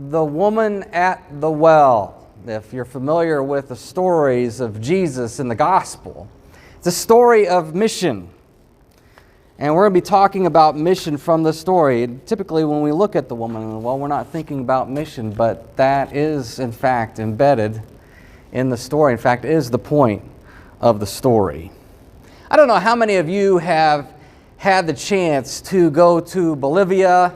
the woman at the well. If you're familiar with the stories of Jesus in the gospel, it's a story of mission. And we're going to be talking about mission from the story. Typically when we look at the woman, well, we're not thinking about mission, but that is in fact embedded in the story. In fact, it is the point of the story. I don't know how many of you have had the chance to go to Bolivia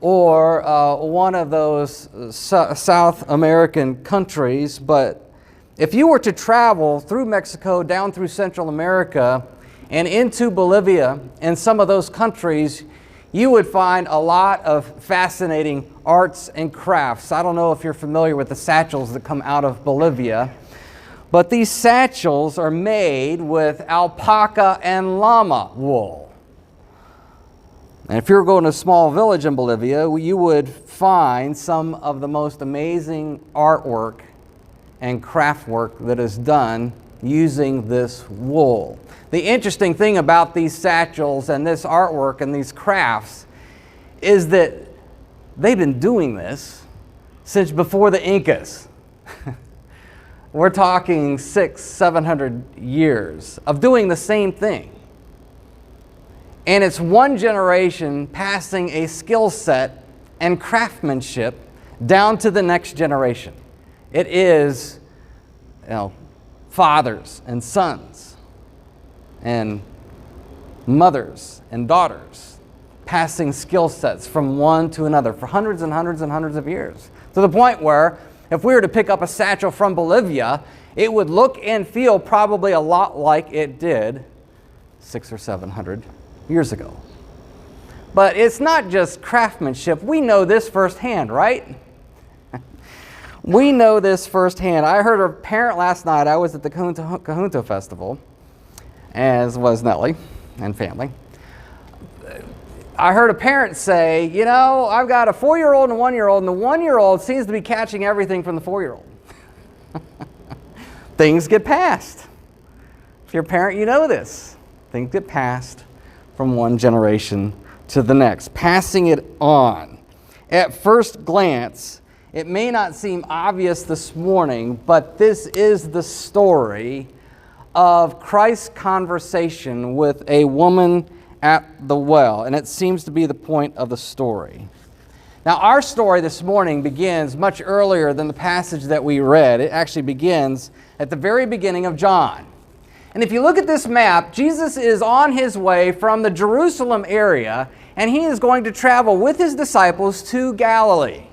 or one of those South American countries, but if you were to travel through Mexico, down through Central America, and into Bolivia and some of those countries, you would find a lot of fascinating arts and crafts. I don't know if you're familiar with the satchels that come out of Bolivia, but these satchels are made with alpaca and llama wool. And if you're going to a small village in Bolivia, you would find some of the most amazing artwork and craft work that is done using this wool. The interesting thing about these satchels and this artwork and these crafts is that they've been doing this since before the Incas. We're talking 600-700 years of doing the same thing. And it's one generation passing a skill set and craftsmanship down to the next generation. It is, fathers and sons and mothers and daughters passing skill sets from one to another for hundreds and hundreds and hundreds of years. To the point where if we were to pick up a satchel from Bolivia, it would look and feel probably a lot like it did 600 or 700 years ago. But it's not just craftsmanship. We know this firsthand, right? We know this firsthand. I heard a parent last night. I was at the Cajunto Festival, as was Nellie and family. I heard a parent say, I've got a 4-year-old and a 1-year-old, and the 1-year-old seems to be catching everything from the 4-year-old. Things get passed. If you're a parent, you know this. Things get passed from one generation to the next, passing it on. At first glance, it may not seem obvious this morning, but this is the story of Christ's conversation with a woman at the well, and it seems to be the point of the story. Now, our story this morning begins much earlier than the passage that we read. It actually begins at the very beginning of John. And if you look at this map, Jesus is on his way from the Jerusalem area, and he is going to travel with his disciples to Galilee.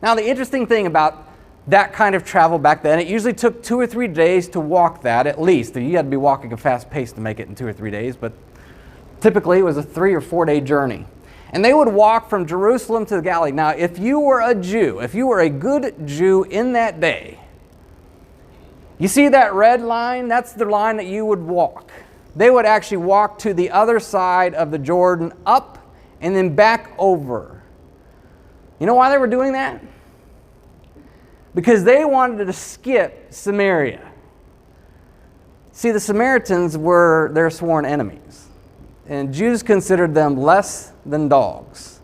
Now, the interesting thing about that kind of travel back then, it usually took 2 or 3 days to walk that, at least. You had to be walking a fast pace to make it in 2 or 3 days, but typically it was a 3 or 4 day journey. And they would walk from Jerusalem to Galilee. Now, if you were a Jew, if you were a good Jew in that day, you see that red line? That's the line that you would walk. They would actually walk to the other side of the Jordan, up and then back over. You know why they were doing that? Because they wanted to skip Samaria. See, the Samaritans were their sworn enemies, and Jews considered them less than dogs.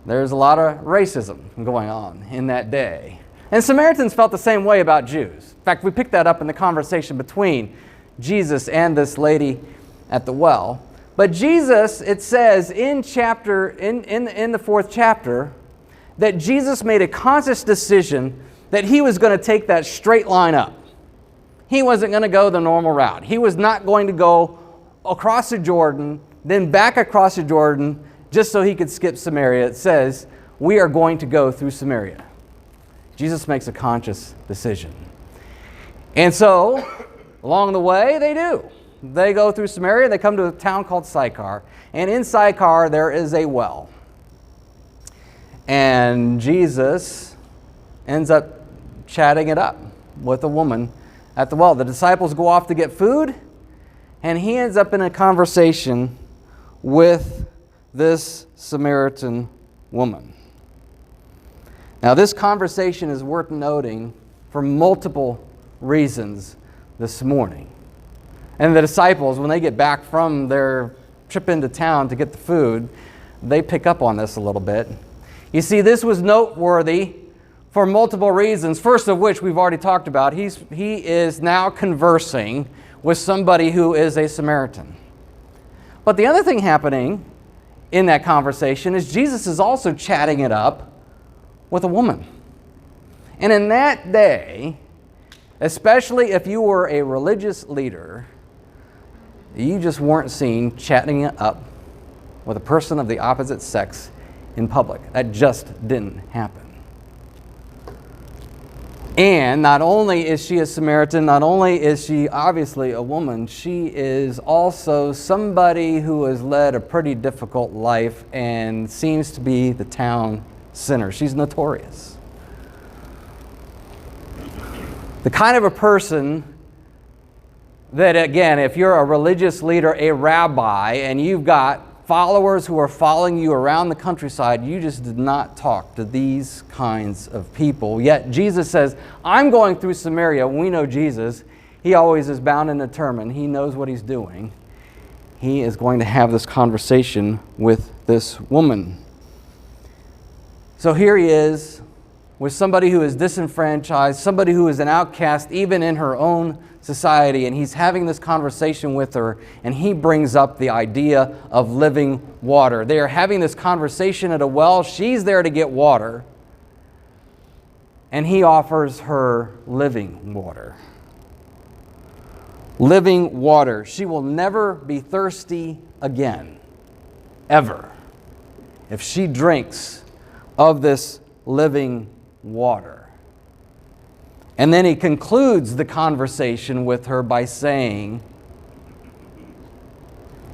There's a lot of racism going on in that day. And Samaritans felt the same way about Jews. In fact, we picked that up in the conversation between Jesus and this lady at the well. But Jesus, it says in the 4th chapter, that Jesus made a conscious decision that he was going to take that straight line up. He wasn't going to go the normal route. He was not going to go across the Jordan, then back across the Jordan, just so he could skip Samaria. It says, we are going to go through Samaria. Jesus makes a conscious decision. And so, along the way, they do. They go through Samaria, they come to a town called Sychar. And in Sychar, there is a well. And Jesus ends up chatting it up with a woman at the well. The disciples go off to get food, and he ends up in a conversation with this Samaritan woman. Now, this conversation is worth noting for multiple reasons this morning. And the disciples, when they get back from their trip into town to get the food, they pick up on this a little bit. You see, this was noteworthy for multiple reasons, first of which we've already talked about. He is now conversing with somebody who is a Samaritan. But the other thing happening in that conversation is Jesus is also chatting it up with a woman. And in that day, especially if you were a religious leader, you just weren't seen chatting it up with a person of the opposite sex in public. That just didn't happen. And not only is she a Samaritan, not only is she obviously a woman, she is also somebody who has led a pretty difficult life and seems to be the town sinner. She's notorious. The kind of a person that, again, if you're a religious leader, a rabbi, and you've got followers who are following you around the countryside, you just did not talk to these kinds of people. Yet Jesus says, I'm going through Samaria. We know Jesus. He always is bound and determined. He knows what he's doing. He is going to have this conversation with this woman. So here he is with somebody who is disenfranchised, somebody who is an outcast even in her own society, and he's having this conversation with her, and he brings up the idea of living water. They are having this conversation at a well. She's there to get water, and he offers her living water. Living water. She will never be thirsty again, ever, if she drinks of this living water. And then he concludes the conversation with her by saying,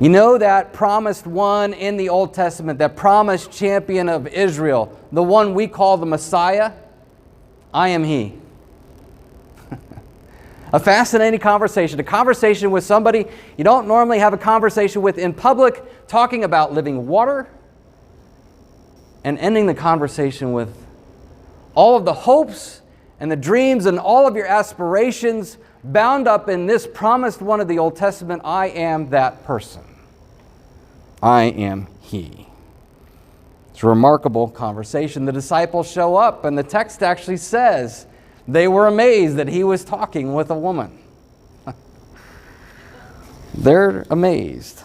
you know that promised one in the Old Testament, that promised champion of Israel, the one we call the Messiah? I am he. A fascinating conversation, a conversation with somebody you don't normally have a conversation with in public, talking about living water, and ending the conversation with all of the hopes and the dreams and all of your aspirations bound up in this promised one of the Old Testament. I am that person. I am he. It's a remarkable conversation. The disciples show up, and the text actually says they were amazed that he was talking with a woman. They're amazed.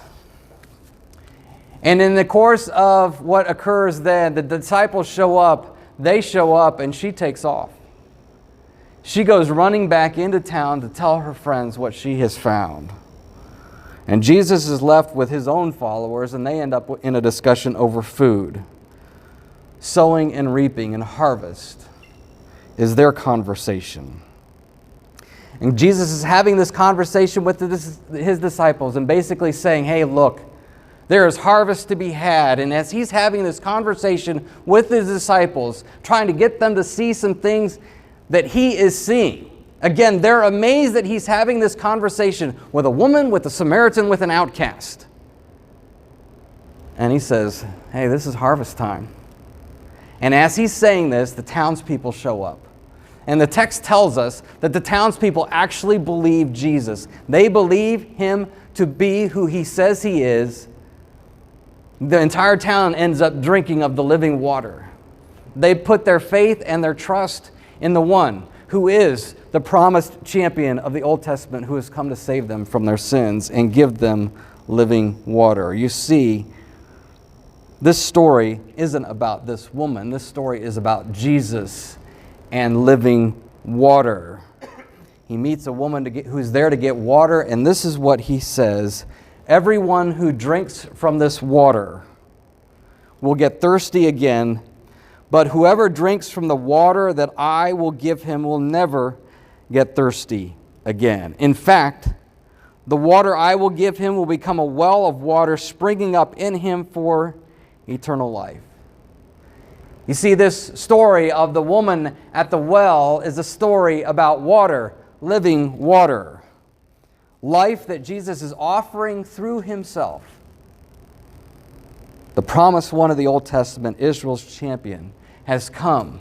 And in the course of what occurs then, the disciples show up, they show up, and she takes off. She goes running back into town to tell her friends what she has found. And Jesus is left with his own followers, and they end up in a discussion over food. Sowing and reaping and harvest is their conversation. And Jesus is having this conversation with his disciples and basically saying, hey, look, there is harvest to be had. And as he's having this conversation with his disciples, trying to get them to see some things that he is seeing. Again, they're amazed that he's having this conversation with a woman, with a Samaritan, with an outcast. And he says, hey, this is harvest time. And as he's saying this, the townspeople show up. And the text tells us that the townspeople actually believe Jesus. They believe him to be who he says he is. The entire town ends up drinking of the living water. They put their faith and their trust in the one who is the promised champion of the Old Testament, who has come to save them from their sins and give them living water. You see, this story isn't about this woman. This story is about Jesus and living water. He meets a woman who's there to get water, and this is what he says: everyone who drinks from this water will get thirsty again, but whoever drinks from the water that I will give him will never get thirsty again. In fact, the water I will give him will become a well of water springing up in him for eternal life. You see, this story of the woman at the well is a story about water, living water. Life that Jesus is offering through himself. The promised one of the Old Testament, Israel's champion, has come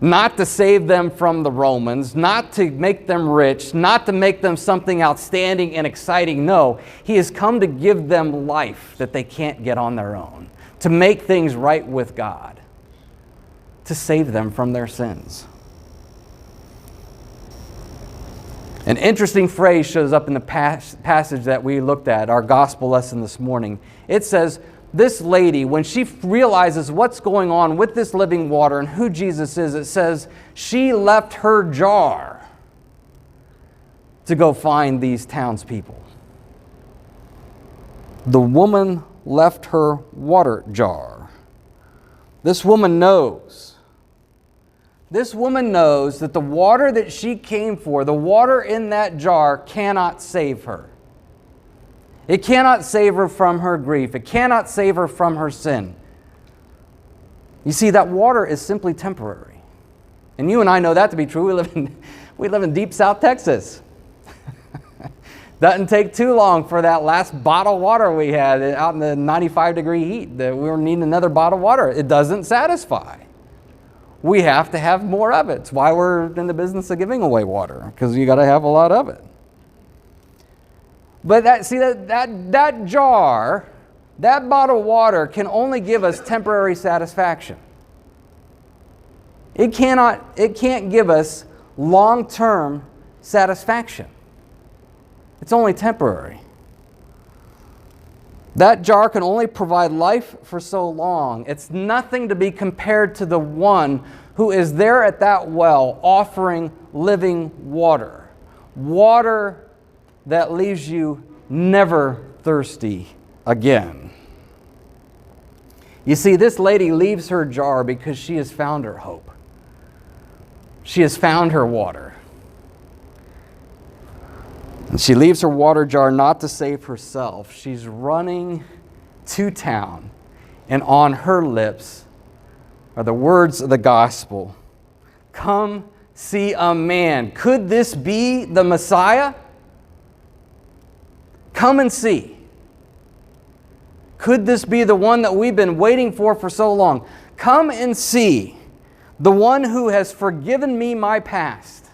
not to save them from the Romans, not to make them rich, not to make them something outstanding and exciting. No, he has come to give them life that they can't get on their own, to make things right with God. to save them from their sins. An interesting phrase shows up in the passage that we looked at, our gospel lesson this morning. It says, this lady, when she realizes what's going on with this living water and who Jesus is, it says she left her jar to go find these townspeople. The woman left her water jar. This woman knows. This woman knows that the water that she came for, the water in that jar, cannot save her. It cannot save her from her grief. It cannot save her from her sin. You see, that water is simply temporary. And you and I know that to be true. We live in deep South Texas. Doesn't take too long for that last bottle of water we had out in the 95-degree heat that we were needing another bottle of water. It doesn't satisfy. We have to have more of it. It's why we're in the business of giving away water, because you got to have a lot of it. But that jar, that bottle of water can only give us temporary satisfaction. It can't give us long-term satisfaction. It's only temporary. That jar can only provide life for so long. It's nothing to be compared to the one who is there at that well offering living water. Water that leaves you never thirsty again. You see, this lady leaves her jar because she has found her hope. She has found her water. And she leaves her water jar not to save herself. She's running to town, and on her lips are the words of the gospel. Come see a man. Could this be the Messiah? Come and see. Could this be the one that we've been waiting for so long? Come and see the one who has forgiven me my past.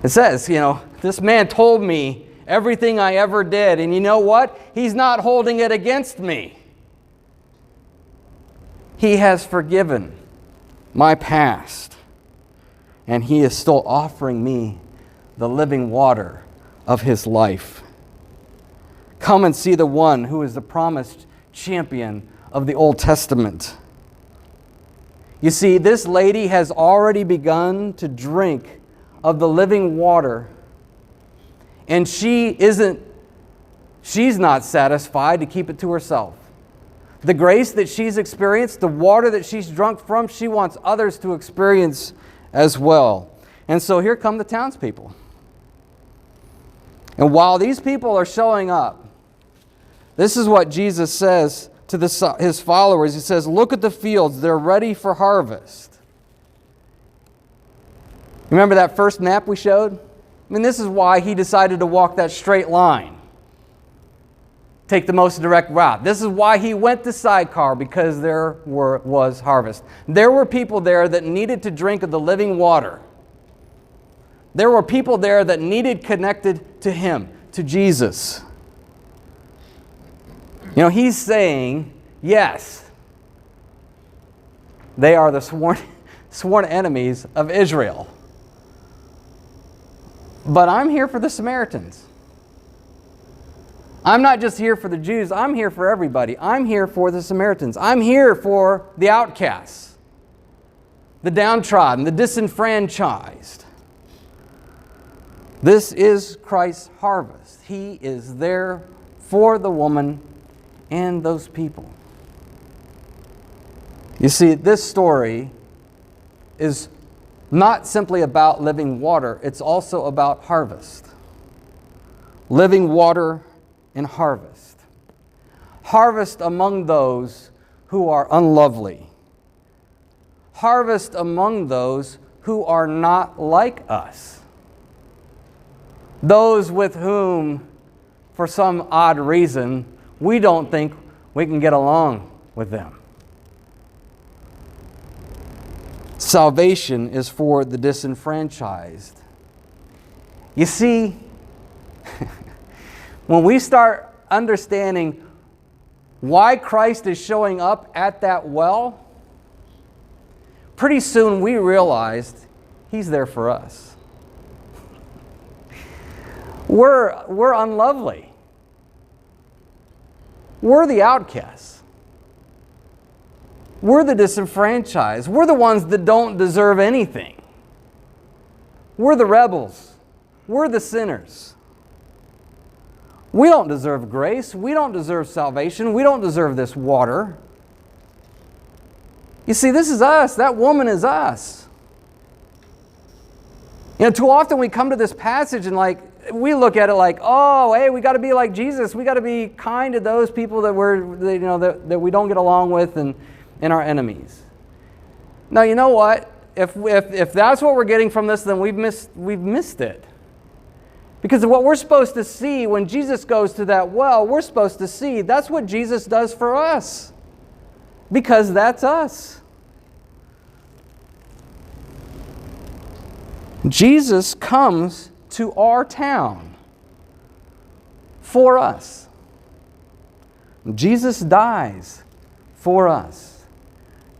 It says, this man told me everything I ever did, and you know what? He's not holding it against me. He has forgiven my past, and he is still offering me the living water of his life. Come and see the one who is the promised champion of the Old Testament. You see, this lady has already begun to drink of the living water, and she's not satisfied to keep it to herself. The grace that she's experienced, the water that she's drunk from, she wants others to experience as well. And so here come the townspeople. And while these people are showing up, this is what Jesus says to his followers. He says, look at the fields, they're ready for harvest. Remember that first map we showed? This is why he decided to walk that straight line. Take the most direct route. This is why he went to Sychar, because there was harvest. There were people there that needed to drink of the living water. There were people there that needed connected to him, to Jesus. He's saying, yes, they are the sworn enemies of Israel. But I'm here for the Samaritans. I'm not just here for the Jews. I'm here for everybody. I'm here for the Samaritans. I'm here for the outcasts, the downtrodden, the disenfranchised. This is Christ's harvest. He is there for the woman and those people. You see, this story is not simply about living water, it's also about harvest. Living water and harvest. Harvest among those who are unlovely. Harvest among those who are not like us. Those with whom, for some odd reason, we don't think we can get along with them. Salvation is for the disenfranchised. You see, when we start understanding why Christ is showing up at that well, pretty soon we realized He's there for us. We're unlovely. We're the outcasts. We're the disenfranchised. We're the ones that don't deserve anything. We're the rebels. We're the sinners. We don't deserve grace. We don't deserve salvation. We don't deserve this water. You see, this is us. That woman is us. You know, too often we come to this passage and we look at it like, oh, hey, we got to be like Jesus. We got to be kind to those people that that we don't get along with and our enemies. Now, you know what? If that's what we're getting from this, then we've missed it. Because what we're supposed to see when Jesus goes to that well, we're supposed to see that's what Jesus does for us. Because that's us. Jesus comes to our town for us. Jesus dies for us.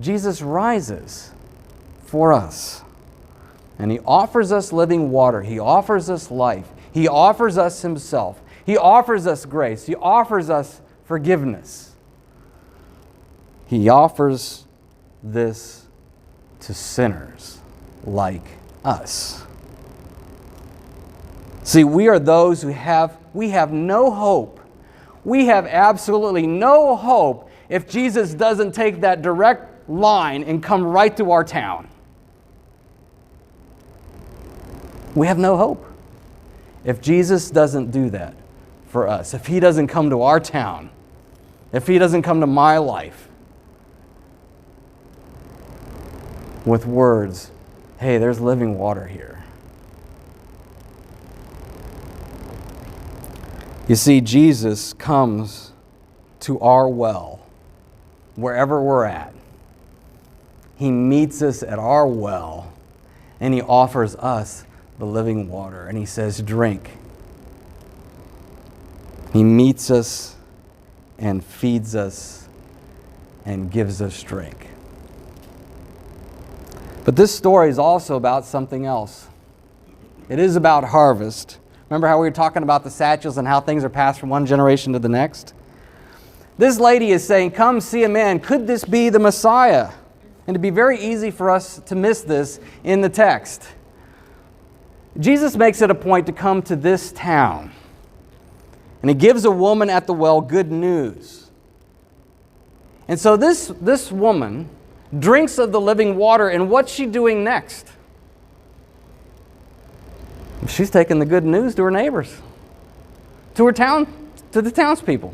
Jesus rises for us. And He offers us living water. He offers us life. He offers us Himself. He offers us grace. He offers us forgiveness. He offers this to sinners like us. See, we are those who have no hope. We have absolutely no hope if Jesus doesn't take that direct line and come right to our town. We have no hope if Jesus doesn't do that for us. If He doesn't come to our town. If He doesn't come to my life with words, hey, there's living water here. You see, Jesus comes to our well, wherever we're at. He meets us at our well, and He offers us the living water, and He says, drink. He meets us and feeds us and gives us drink. But this story is also about something else. It is about harvest. Remember how we were talking about the satchels and how things are passed from one generation to the next? This lady is saying, come see a man. Could this be the Messiah? And it'd be very easy for us to miss this in the text. Jesus makes it a point to come to this town. And He gives a woman at the well good news. And so this woman drinks of the living water, and what's she doing next? She's taking the good news to her neighbors, to her town, to the townspeople.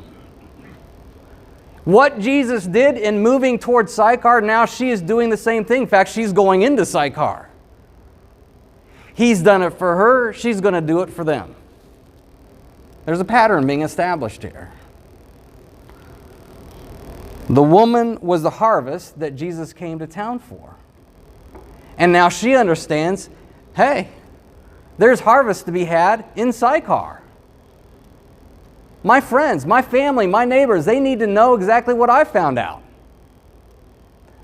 What Jesus did in moving towards Sychar, now she is doing the same thing. In fact, she's going into Sychar. He's done it for her, she's going to do it for them. There's a pattern being established here. The woman was the harvest that Jesus came to town for. And now she understands, hey, there's harvest to be had in Sychar. My friends, my family, my neighbors, they need to know exactly what I found out.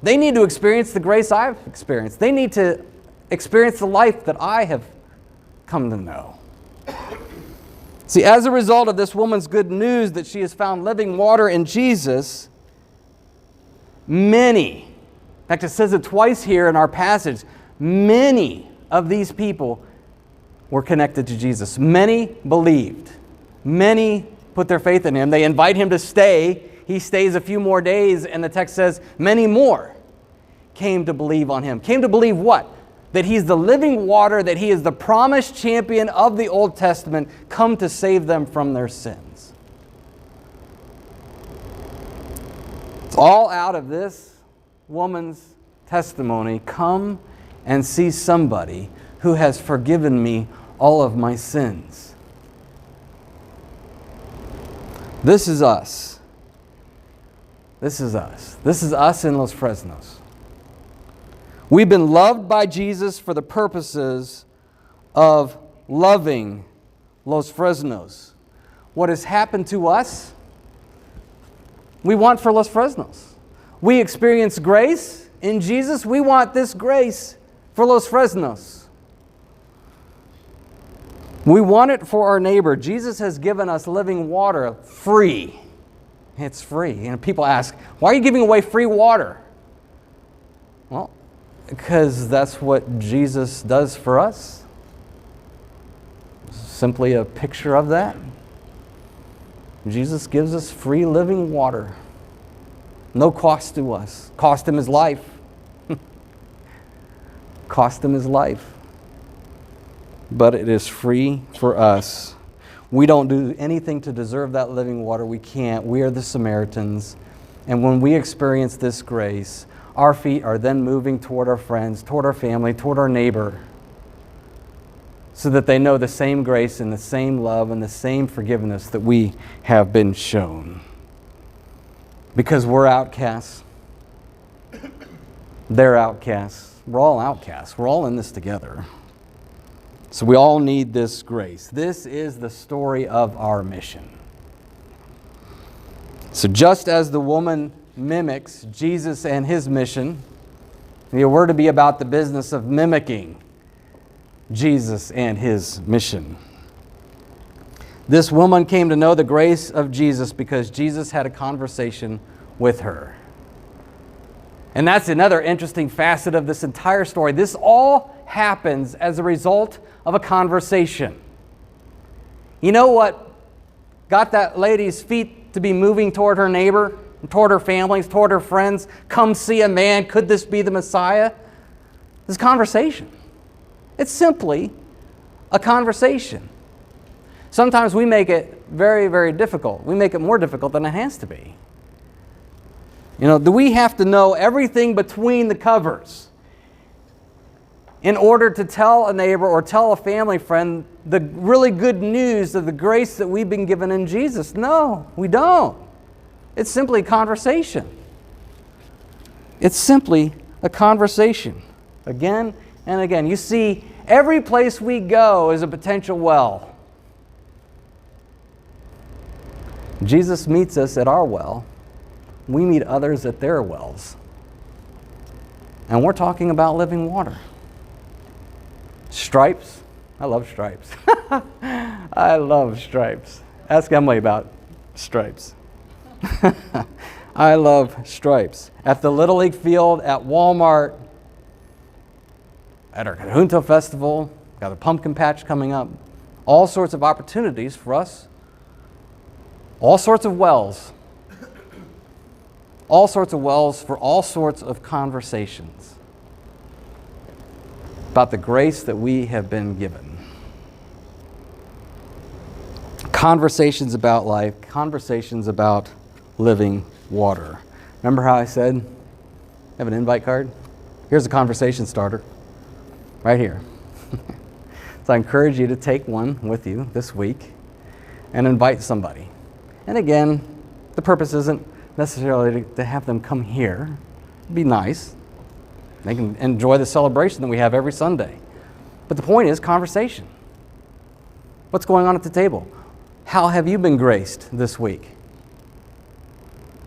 They need to experience the grace I've experienced. They need to experience the life that I have come to know. See, as a result of this woman's good news that she has found living water in Jesus, many, in fact it says it twice here in our passage, many of these people were connected to Jesus. Many believed. Many put their faith in Him. They invite Him to stay. He stays a few more days, and the text says many more came to believe on Him. Came to believe what? That He's the living water, that He is the promised champion of the Old Testament, come to save them from their sins. It's all out of this woman's testimony. Come and see somebody who has forgiven me all of my sins. This is us. This is us. This is us in Los Fresnos. We've been loved by Jesus for the purposes of loving Los Fresnos. What has happened to us we want for Los Fresnos. We experience grace in Jesus. We want this grace for Los Fresnos. We want it for our neighbor. Jesus has given us living water free. It's free. And people ask, why are you giving away free water? Well, because that's what Jesus does for us. Simply a picture of that. Jesus gives us free living water. No cost to us. Cost him his life. Cost him his life. But it is free for us. We don't do anything to deserve that living water. We can't. We are the Samaritans. And when we experience this grace, our feet are then moving toward our friends, toward our family, toward our neighbor, so that they know the same grace and the same love and the same forgiveness that we have been shown. Because we're outcasts. They're outcasts. We're all outcasts. We're all in this together. So we all need this grace. This is the story of our mission. So just as the woman mimics Jesus and his mission, we're to be about the business of mimicking Jesus and his mission. This woman came to know the grace of Jesus because Jesus had a conversation with her. And that's another interesting facet of this entire story. This all happens as a result of a conversation. You know what got that lady's feet to be moving toward her neighbor, toward her families, toward her friends? Come see a man. Could this be the Messiah? This conversation. It's simply a conversation. Sometimes we make it very, very difficult. We make it more difficult than it has to be. Do we have to know everything between the covers in order to tell a neighbor or tell a family friend the really good news of the grace that we've been given in Jesus? No, we don't. It's simply a conversation. It's simply a conversation. Again and again. You see, every place we go is a potential well. Jesus meets us at our well. We meet others at their wells. And we're talking about living water. Stripes. I love stripes. I love stripes. Ask Emily about stripes. I love stripes. At the Little League field, at Walmart, at our Junto Festival, got a pumpkin patch coming up. All sorts of opportunities for us. All sorts of wells. All sorts of wells for all sorts of conversations about the grace that we have been given. Conversations about life, conversations about living water. Remember how I said, have an invite card? Here's a conversation starter, right here. So I encourage you to take one with you this week and invite somebody. And again, the purpose isn't necessarily to have them come here. It'd be nice. They can enjoy the celebration that we have every Sunday. But the point is conversation. What's going on at the table? How have you been graced this week?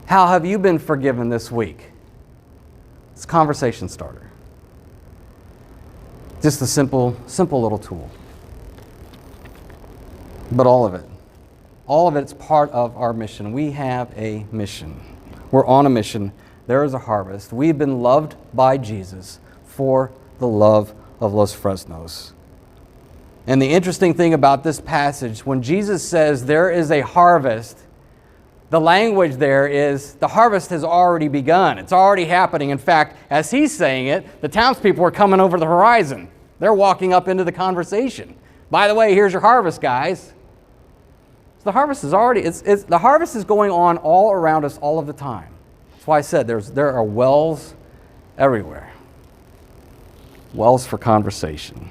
How have you been forgiven this week? It's a conversation starter. Just a simple little tool. But all of it's part of our mission. We have a mission. We're on a mission. There is a harvest. We've been loved by Jesus for the love of Los Fresnos. And the interesting thing about this passage, when Jesus says there is a harvest, the language there is the harvest has already begun. It's already happening. In fact, as he's saying it, the townspeople are coming over the horizon. They're walking up into the conversation. By the way, here's your harvest, guys. So the harvest is already, the harvest is going on all around us all of the time. That's why I said there are wells everywhere. Wells for conversation.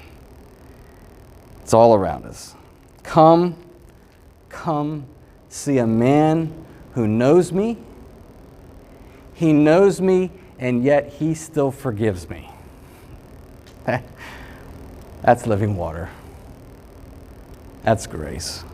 It's all around us. Come, see a man who knows me. He knows me, and yet he still forgives me. That's living water. That's grace.